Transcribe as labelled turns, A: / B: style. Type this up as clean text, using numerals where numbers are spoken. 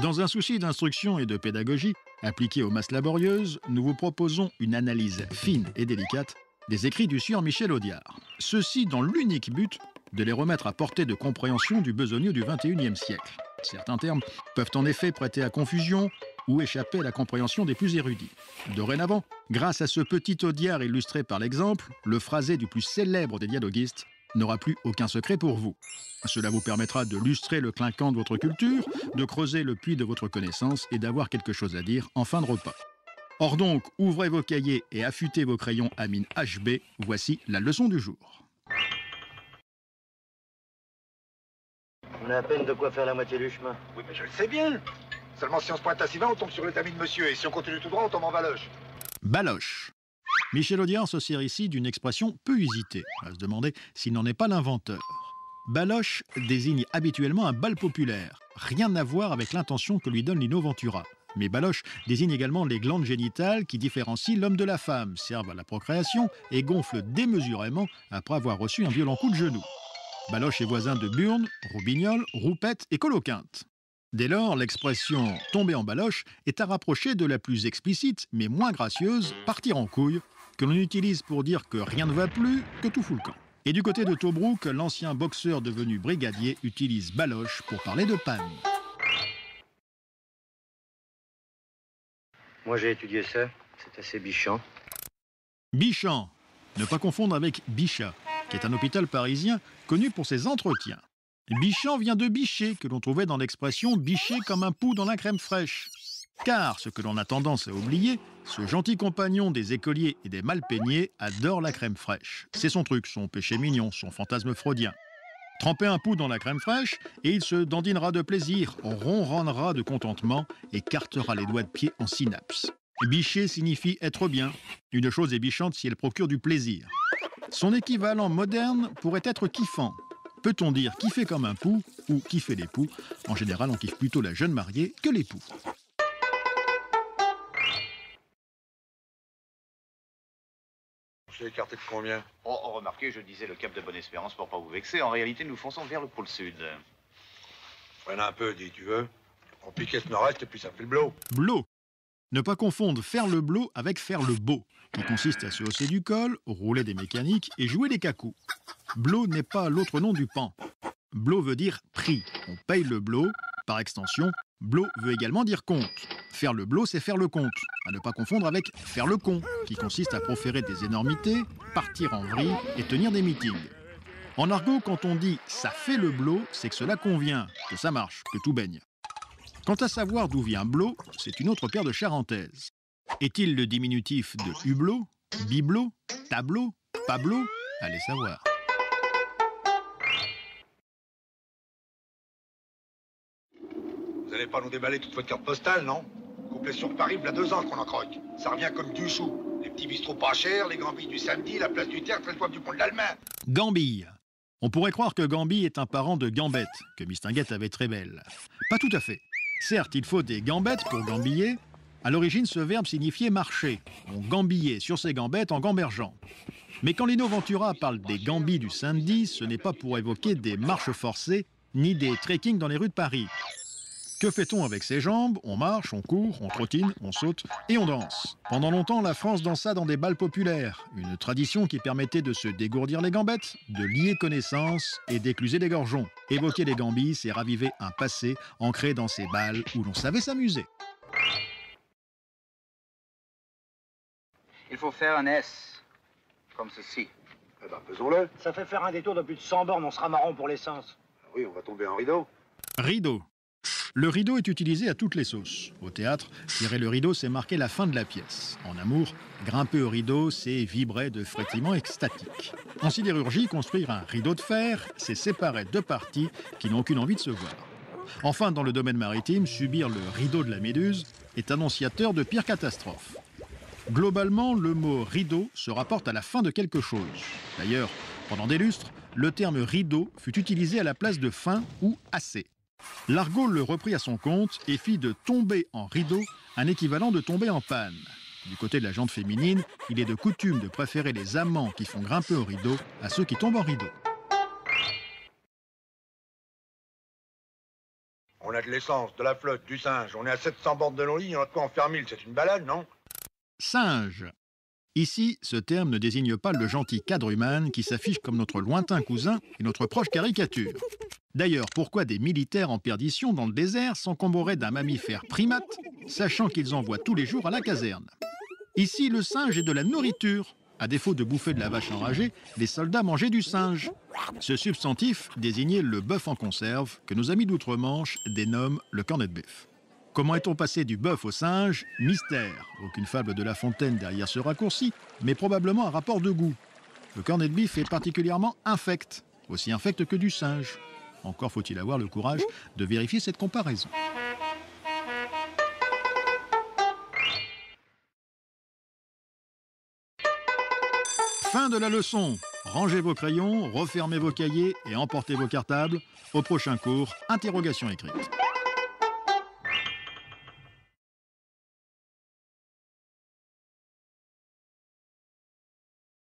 A: Dans un souci d'instruction et de pédagogie appliquée aux masses laborieuses, nous vous proposons une analyse fine et délicate des écrits du sieur Michel Audiard. Ceci dans l'unique but de les remettre à portée de compréhension du besogneux du XXIe siècle. Certains termes peuvent en effet prêter à confusion ou échapper à la compréhension des plus érudits. Dorénavant, grâce à ce petit Audiard illustré par l'exemple, le phrasé du plus célèbre des dialoguistes n'aura plus aucun secret pour vous. Cela vous permettra de lustrer le clinquant de votre culture, de creuser le puits de votre connaissance et d'avoir quelque chose à dire en fin de repas. Or donc, ouvrez vos cahiers et affûtez vos crayons à mine HB, voici la leçon du jour.
B: On a à peine de quoi faire la moitié du chemin.
C: Oui, mais je le sais bien. Seulement si on se pointe à Sylvain, on tombe sur le tamis de monsieur. Et si on continue tout droit, on tombe en Baloche.
A: Baloche. Michel Audiard se sert ici d'une expression peu usitée. On va se demander s'il n'en est pas l'inventeur. Baloche désigne habituellement un bal populaire. Rien à voir avec l'intention que lui donne Lino Ventura. Mais baloche désigne également les glandes génitales qui différencient l'homme de la femme, servent à la procréation et gonflent démesurément après avoir reçu un violent coup de genou. Baloche est voisin de burne, roubignol, roupette et coloquinte. Dès lors, l'expression « tomber en baloche » est à rapprocher de la plus explicite, mais moins gracieuse « partir en couille » que l'on utilise pour dire que rien ne va plus, que tout fout le camp. Et du côté de Tobruk, l'ancien boxeur devenu brigadier utilise baloche pour parler de panne.
B: Moi, j'ai étudié ça. C'est assez bichant.
A: Bichamp, ne pas confondre avec Bichat, qui est un hôpital parisien connu pour ses entretiens. Bichamp vient de bicher, que l'on trouvait dans l'expression bicher comme un pou dans la crème fraîche. Car, ce que l'on a tendance à oublier, ce gentil compagnon des écoliers et des mal peignés adore la crème fraîche. C'est son truc, son péché mignon, son fantasme freudien. Trempez un pou dans la crème fraîche et il se dandinera de plaisir, ronronnera de contentement et cartera les doigts de pied en synapse. Bicher signifie être bien. Une chose est bichante si elle procure du plaisir. Son équivalent moderne pourrait être kiffant. Peut-on dire kiffer comme un pou ou kiffer les poux? En général, on kiffe plutôt la jeune mariée que les poux.
C: Je l'ai écarté de combien?
D: Oh, remarquez, je disais le cap de Bonne-Espérance pour pas vous vexer. En réalité, nous fonçons vers le pôle sud.
C: Freine un peu, dis, tu veux. On pique ce nord-est et puis ça fait le blow.
A: Blow. Ne pas confondre faire le blow avec faire le beau, qui consiste à se hausser du col, rouler des mécaniques et jouer des cacous. Blow n'est pas l'autre nom du pan. Blow veut dire prix. On paye le blow. Par extension, blow veut également dire compte. Faire le blow, c'est faire le compte. À ne pas confondre avec faire le con, qui consiste à proférer des énormités, partir en vrille et tenir des meetings. En argot, quand on dit « ça fait le blow », c'est que cela convient, que ça marche, que tout baigne. Quant à savoir d'où vient blow, c'est une autre paire de charentaises. Est-il le diminutif de hublot, bibelot, tableau, pablo? Allez savoir.
C: Vous allez pas nous déballer toute votre carte postale, non? Couplé sur Paris, il y a 2 ans qu'on en croque. Ça revient comme du chou. Les petits bistrots pas chers, les gambilles du samedi, la place du tertre, le poivre du pont de l'Allemagne.
A: Gambille. On pourrait croire que Gambille est un parent de Gambette, que Mistinguett avait très belle. Pas tout à fait. Certes, il faut des gambettes pour gambiller. À l'origine, ce verbe signifiait marcher. On gambillait sur ses gambettes en gambergeant. Mais quand Lino Ventura parle des gambilles du samedi, ce n'est pas pour évoquer des marches forcées, ni des trekking dans les rues de Paris. Que fait-on avec ses jambes? On marche, on court, on trottine, on saute et on danse. Pendant longtemps, la France dansa dans des bals populaires, une tradition qui permettait de se dégourdir les gambettes, de lier connaissances et d'écluser les gorgeons. Évoquer les gambilles, c'est raviver un passé ancré dans ces bals où l'on savait s'amuser.
D: Il faut faire un S, comme ceci.
C: Eh ben, faisons-le.
B: Ça fait faire un détour de plus de 100 bornes, on sera marron pour l'essence.
C: Oui, on va tomber en rideau.
A: Rideau. Le rideau est utilisé à toutes les sauces. Au théâtre, tirer le rideau, c'est marquer la fin de la pièce. En amour, grimper au rideau, c'est vibrer de frétillements extatiques. En sidérurgie, construire un rideau de fer, c'est séparer 2 parties qui n'ont aucune envie de se voir. Enfin, dans le domaine maritime, subir le rideau de la méduse est annonciateur de pires catastrophes. Globalement, le mot rideau se rapporte à la fin de quelque chose. D'ailleurs, pendant des lustres, le terme rideau fut utilisé à la place de fin ou assez. L'argot le reprit à son compte et fit de tomber en rideau un équivalent de tomber en panne. Du côté de la jante féminine, il est de coutume de préférer les amants qui font grimper au rideau à ceux qui tombent en rideau.
C: On a de l'essence, de la flotte, du singe. On est à 700 bornes de Longwy, on a de quoi en faire 1000. C'est une balade, non?
A: Singe. Ici, ce terme ne désigne pas le gentil quadrumane qui s'affiche comme notre lointain cousin et notre proche caricature. D'ailleurs, pourquoi des militaires en perdition dans le désert s'encombreraient d'un mammifère primate, sachant qu'ils en voient tous les jours à la caserne? Ici, le singe est de la nourriture. À défaut de bouffer de la vache enragée, les soldats mangeaient du singe. Ce substantif désignait le bœuf en conserve, que nos amis d'outre-Manche dénomment le cornet de bœuf. Comment est-on passé du bœuf au singe? Mystère. Aucune fable de La Fontaine derrière ce raccourci, mais probablement un rapport de goût. Le cornet de bœuf est particulièrement infect, aussi infect que du singe. Encore faut-il avoir le courage de vérifier cette comparaison. Fin de la leçon. Rangez vos crayons, refermez vos cahiers et emportez vos cartables. Au prochain cours, interrogation écrite.